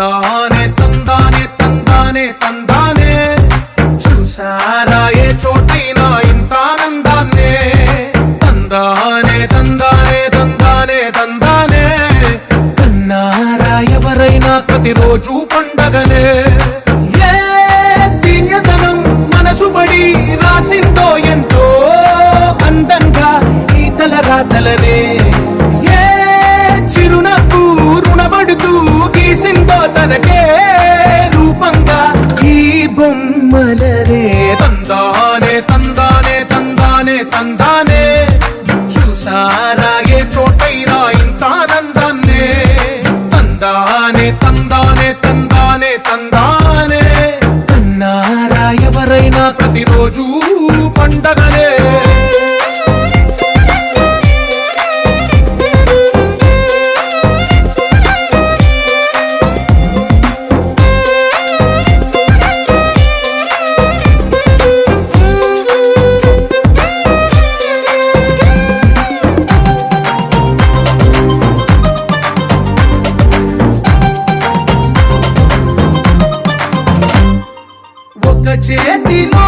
తందానే తందానే తందానే తందానే చూసారా ఏ చోటైనా ఇంత ఆనందాన్నే తందానే తందానే తందానే తందానే కన్నారా ఎవరైనా ప్రతిరోజు పండగనే ఏ తీయదనం మనసు పడి రాసిందో ఎంతో అందంగా ఈ తలరాతలనే ఏ చిరునవ్వు రుణపడుతూ గీసిందో తనకే రూపంగా ఈ బొమ్మలనే తందానే తందానే తందానే తందానే చూసారా ఏ చోటైనా ఇంత ఆనందాన్నే తందానే తందానే తందానే తందానే కన్నారా ఎవరైనా ప్రతిరోజు పండగనే ఒక చేతిలో